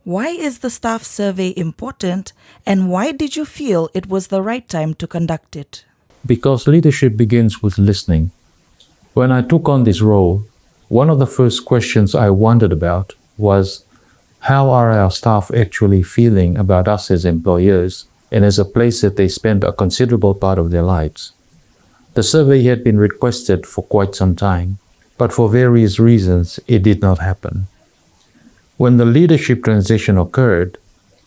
Why is the staff survey important, and why did you feel it was the right time to conduct it? Because leadership begins with listening. When I took on this role, one of the first questions I wondered about was, how are our staff actually feeling about us as employers and as a place that they spend a considerable part of their lives? The survey had been requested for quite some time, but for various reasons it did not happen. When the leadership transition occurred,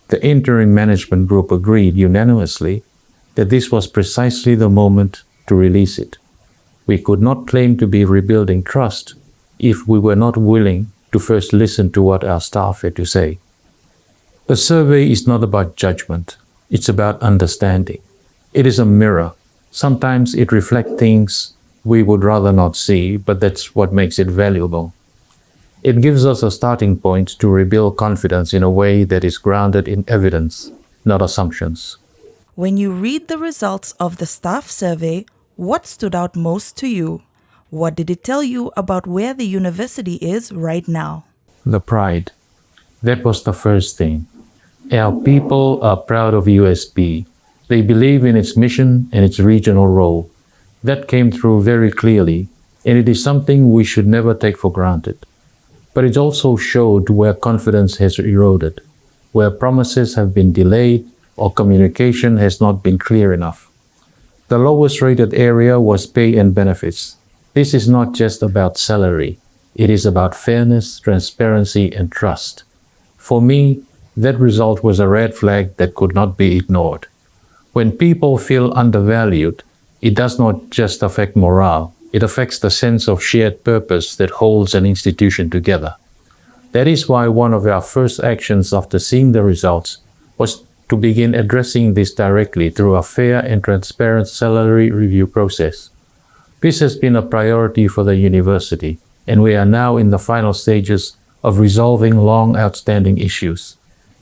the interim management group agreed unanimously that this was precisely the moment to release it. We could not claim to be rebuilding trust if we were not willing to first listen to what our staff had to say. A survey is not about judgment, it's about understanding. It is a mirror. Sometimes it reflects things we would rather not see, but that's what makes it valuable. It gives us a starting point to rebuild confidence in a way that is grounded in evidence, not assumptions. When you read the results of the staff survey, what stood out most to you? What did it tell you about where the university is right now? The pride. That was the first thing. Our people are proud of USP. They believe in its mission and its regional role. That came through very clearly, and it is something we should never take for granted. But it also showed where confidence has eroded, where promises have been delayed or communication has not been clear enough. The lowest rated area was pay and benefits. This is not just about salary. It is about fairness, transparency, and trust. For me, that result was a red flag that could not be ignored. When people feel undervalued, it does not just affect morale. It affects the sense of shared purpose that holds an institution together. That is why one of our first actions after seeing the results was to begin addressing this directly through a fair and transparent salary review process. This has been a priority for the university, and we are now in the final stages of resolving long outstanding issues.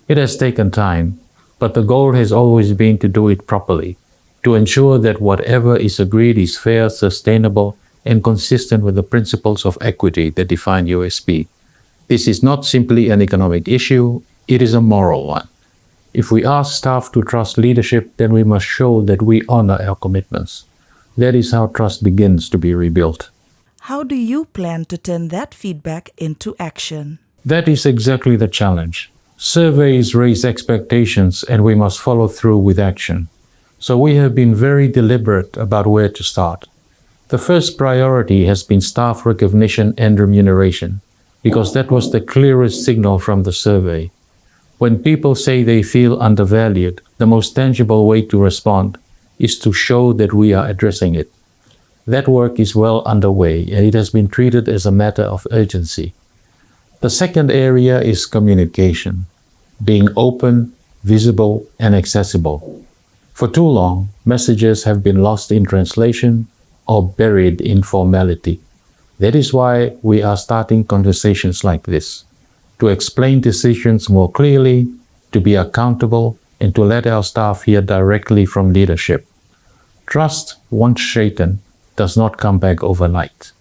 It has taken time, but the goal has always been to do it properly, to ensure that whatever is agreed is fair, sustainable, and consistent with the principles of equity that define USP. This is not simply an economic issue, it is a moral one. If we ask staff to trust leadership, then we must show that we honor our commitments. That is how trust begins to be rebuilt. How do you plan to turn that feedback into action? That is exactly the challenge. Surveys raise expectations and we must follow through with action. So we have been very deliberate about where to start. The first priority has been staff recognition and remuneration, because that was the clearest signal from the survey. When people say they feel undervalued, the most tangible way to respond is to show that we are addressing it. That work is well underway and it has been treated as a matter of urgency. The second area is communication, being open, visible, and accessible. For too long, messages have been lost in translation or buried in formality. That is why we are starting conversations like this, to explain decisions more clearly, to be accountable, and to let our staff hear directly from leadership. Trust, once shaken, does not come back overnight,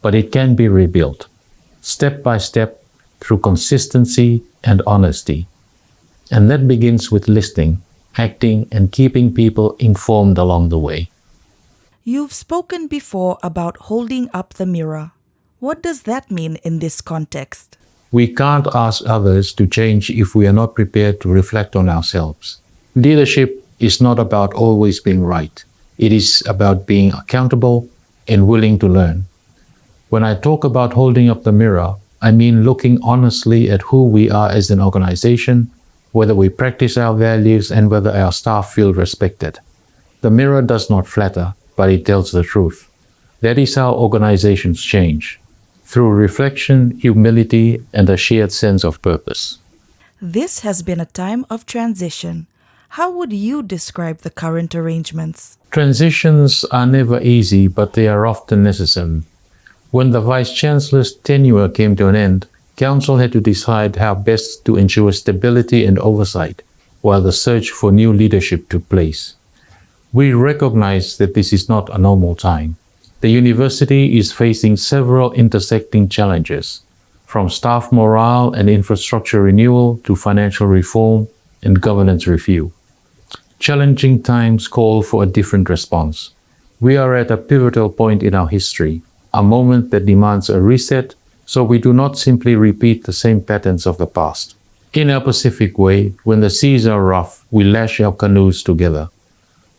but it can be rebuilt, step by step, through consistency and honesty. And that begins with listening, acting, and keeping people informed along the way. You've spoken before about holding up the mirror. What does that mean in this context? We can't ask others to change if we are not prepared to reflect on ourselves. Leadership is not about always being right. It is about being accountable and willing to learn. When I talk about holding up the mirror, I mean looking honestly at who we are as an organization, whether we practice our values, and whether our staff feel respected. The mirror does not flatter, but it tells the truth. That is how organizations change, through reflection, humility, and a shared sense of purpose. This has been a time of transition. How would you describe the current arrangements? Transitions are never easy, but they are often necessary. When the Vice-Chancellor's tenure came to an end, Council had to decide how best to ensure stability and oversight, while the search for new leadership took place. We recognize that this is not a normal time. The university is facing several intersecting challenges, from staff morale and infrastructure renewal to financial reform and governance review. Challenging times call for a different response. We are at a pivotal point in our history, a moment that demands a reset so we do not simply repeat the same patterns of the past. In our Pacific way, when the seas are rough, we lash our canoes together.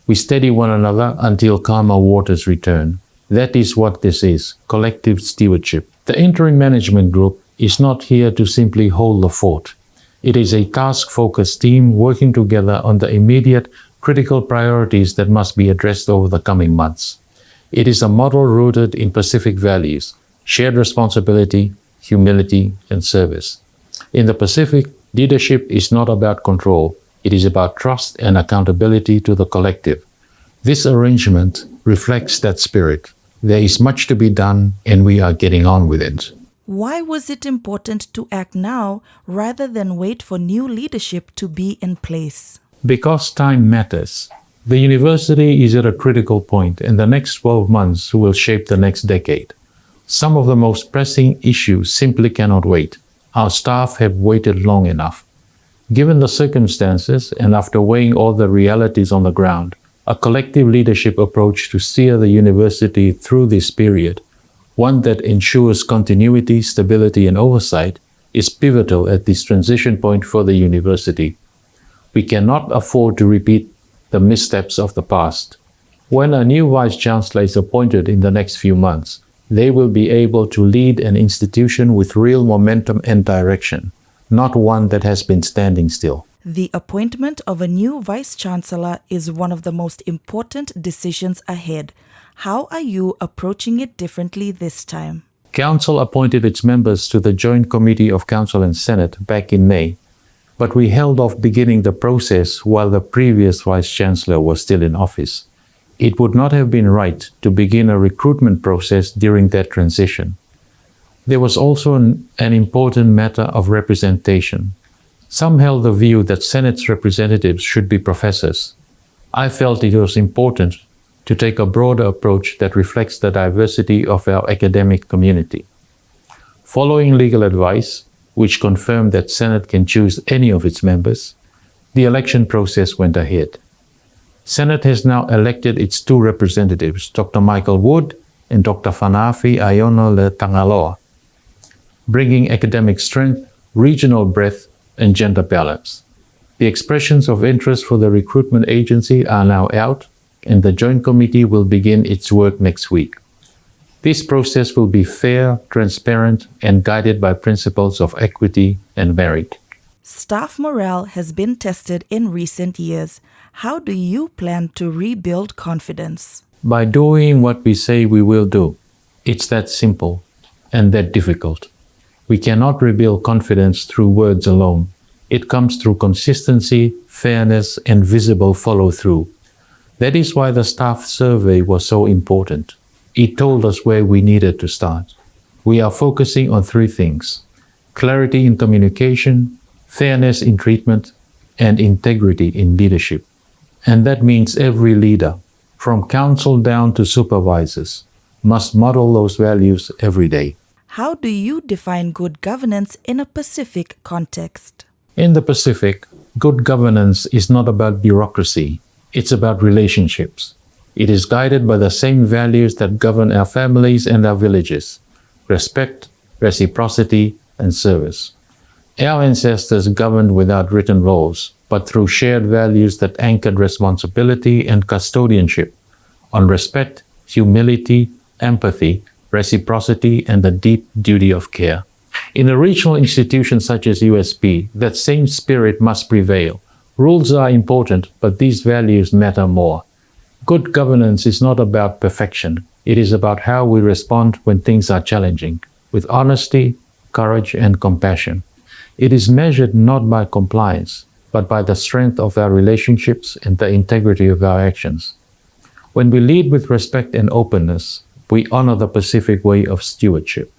We steady one another until calmer waters return. That is what this is, collective stewardship. The Interim Management Group is not here to simply hold the fort. It is a task-focused team working together on the immediate, critical priorities that must be addressed over the coming months. It is a model rooted in Pacific values, shared responsibility, humility, and service. In the Pacific, leadership is not about control. It is about trust and accountability to the collective. This arrangement reflects that spirit. There is much to be done, and we are getting on with it. Why was it important to act now rather than wait for new leadership to be in place? Because time matters. The university is at a critical point, and the next 12 months will shape the next decade. Some of the most pressing issues simply cannot wait. Our staff have waited long enough. Given the circumstances, and after weighing all the realities on the ground, a collective leadership approach to steer the university through this period, one that ensures continuity, stability, and oversight, is pivotal at this transition point for the university. We cannot afford to repeat the missteps of the past. When a new Vice-Chancellor is appointed in the next few months, they will be able to lead an institution with real momentum and direction, not one that has been standing still. The appointment of a new Vice-Chancellor is one of the most important decisions ahead. How are you approaching it differently this time? Council appointed its members to the Joint Committee of Council and Senate back in May, but we held off beginning the process while the previous Vice-Chancellor was still in office. It would not have been right to begin a recruitment process during that transition. There was also an important matter of representation. Some held the view that Senate's representatives should be professors. I felt it was important to take a broader approach that reflects the diversity of our academic community. Following legal advice, which confirmed that Senate can choose any of its members, the election process went ahead. Senate has now elected its two representatives, Dr. Michael Wood and Dr. Fanafi Ayono Le Tangaloa, bringing academic strength, regional breadth, and gender balance. The expressions of interest for the recruitment agency are now out, and the Joint Committee will begin its work next week. This process will be fair, transparent, and guided by principles of equity and merit. Staff morale has been tested in recent years. How do you plan to rebuild confidence? By doing what we say we will do. It's that simple and that difficult. We cannot rebuild confidence through words alone. It comes through consistency, fairness, and visible follow-through. That is why the staff survey was so important. It told us where we needed to start. We are focusing on three things: clarity in communication, fairness in treatment, and integrity in leadership. And that means every leader, from council down to supervisors, must model those values every day. How do you define good governance in a Pacific context? In the Pacific, good governance is not about bureaucracy. It's about relationships. It is guided by the same values that govern our families and our villages: respect, reciprocity, and service. Our ancestors governed without written laws, but through shared values that anchored responsibility and custodianship on respect, humility, empathy, reciprocity, and the deep duty of care. In a regional institution such as USP, that same spirit must prevail. Rules are important, but these values matter more. Good governance is not about perfection. It is about how we respond when things are challenging, with honesty, courage, and compassion. It is measured not by compliance, but by the strength of our relationships and the integrity of our actions. When we lead with respect and openness, we honor the Pacific way of stewardship,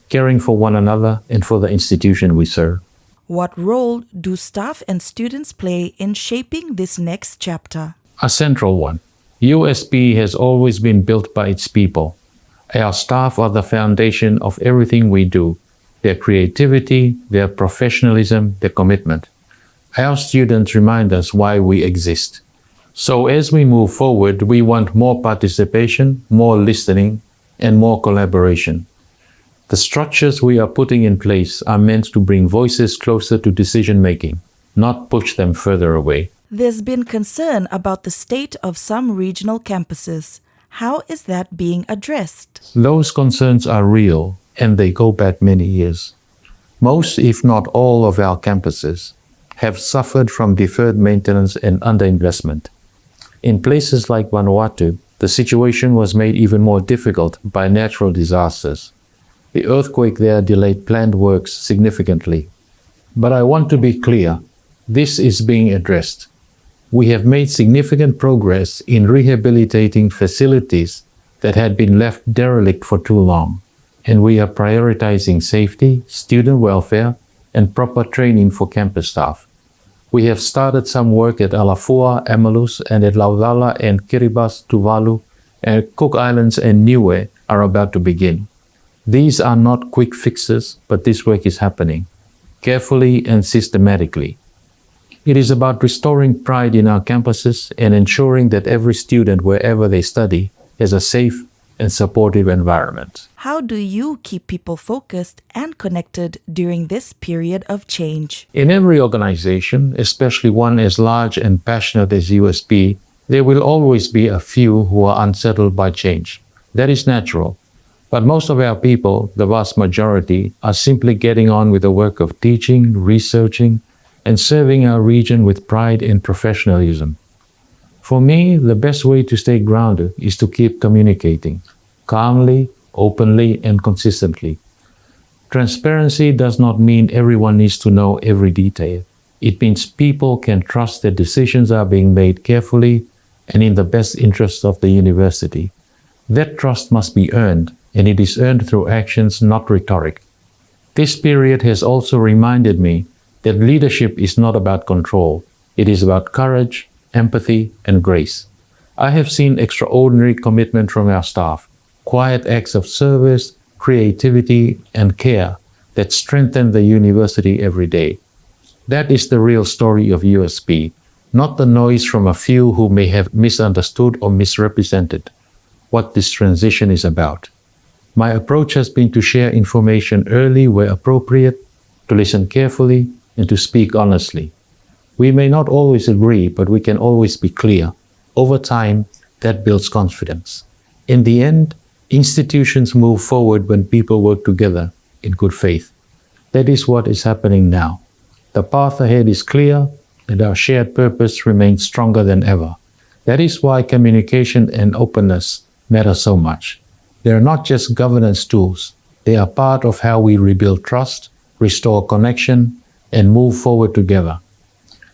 caring for one another and for the institution we serve. What role do staff and students play in shaping this next chapter? A central one. USP has always been built by its people. Our staff are the foundation of everything we do, their creativity, their professionalism, their commitment. Our students remind us why we exist. So as we move forward, we want more participation, more listening, and more collaboration. The structures we are putting in place are meant to bring voices closer to decision making, not push them further away. There's been concern about the state of some regional campuses. How is that being addressed? Those concerns are real, and they go back many years. Most, if not all, of our campuses have suffered from deferred maintenance and underinvestment. In places like Vanuatu, the situation was made even more difficult by natural disasters. The earthquake there delayed planned works significantly. But I want to be clear, this is being addressed. We have made significant progress in rehabilitating facilities that had been left derelict for too long, and we are prioritizing safety, student welfare, and proper training for campus staff. We have started some work at Alafua, Emalus, and at Laudala and Kiribati, Tuvalu, and Cook Islands and Niue are about to begin. These are not quick fixes, but this work is happening, carefully and systematically. It is about restoring pride in our campuses and ensuring that every student, wherever they study, has a safe and supportive environment. How do you keep people focused and connected during this period of change? In every organization, especially one as large and passionate as USP, there will always be a few who are unsettled by change. That is natural. But most of our people, the vast majority, are simply getting on with the work of teaching, researching, and serving our region with pride and professionalism. For me, the best way to stay grounded is to keep communicating, calmly, openly, and consistently. Transparency does not mean everyone needs to know every detail. It means people can trust that decisions are being made carefully and in the best interests of the university. That trust must be earned, and it is earned through actions, not rhetoric. This period has also reminded me that leadership is not about control. It is about courage, empathy, and grace. I have seen extraordinary commitment from our staff, quiet acts of service, creativity, and care that strengthen the university every day. That is the real story of USP, not the noise from a few who may have misunderstood or misrepresented what this transition is about. My approach has been to share information early where appropriate, to listen carefully, and to speak honestly. We may not always agree, but we can always be clear. Over time, that builds confidence. In the end, institutions move forward when people work together in good faith. That is what is happening now. The path ahead is clear, and our shared purpose remains stronger than ever. That is why communication and openness matter so much. They are not just governance tools. They are part of how we rebuild trust, restore connection, and move forward together.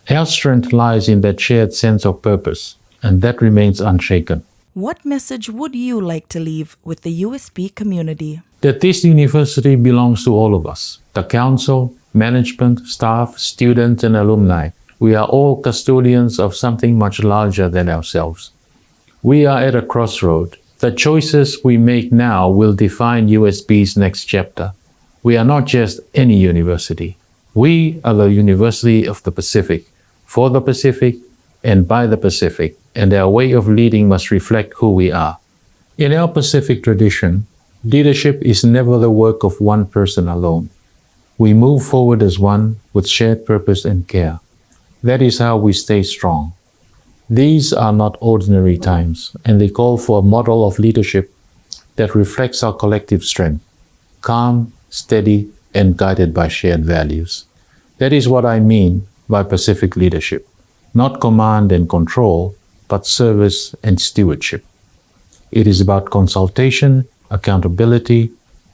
Our strength lies in that shared sense of purpose, and that remains unshaken. What message would you like to leave with the USP community? That this university belongs to all of us, the council, management, staff, students, and alumni. We are all custodians of something much larger than ourselves. We are at a crossroad. The choices we make now will define USP's next chapter. We are not just any university. We are the University of the Pacific, for the Pacific, and by the Pacific, and our way of leading must reflect who we are. In our Pacific tradition, leadership is never the work of one person alone. We move forward as one with shared purpose and care. That is how we stay strong. These are not ordinary times, and they call for a model of leadership that reflects our collective strength, calm, steady, and guided by shared values. That is what I mean by Pacific leadership. Not command and control, but service and stewardship. It is about consultation, accountability,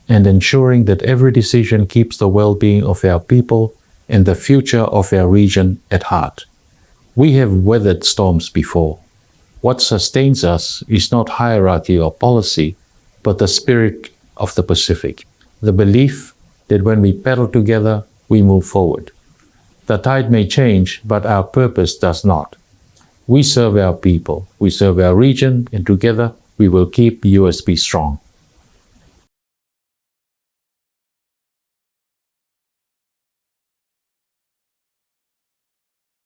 and ensuring that every decision keeps the well-being of our people and the future of our region at heart. We have weathered storms before. What sustains us is not hierarchy or policy, but the spirit of the Pacific, the belief that when we paddle together, we move forward. The tide may change, but our purpose does not. We serve our people, we serve our region, and together we will keep USP strong.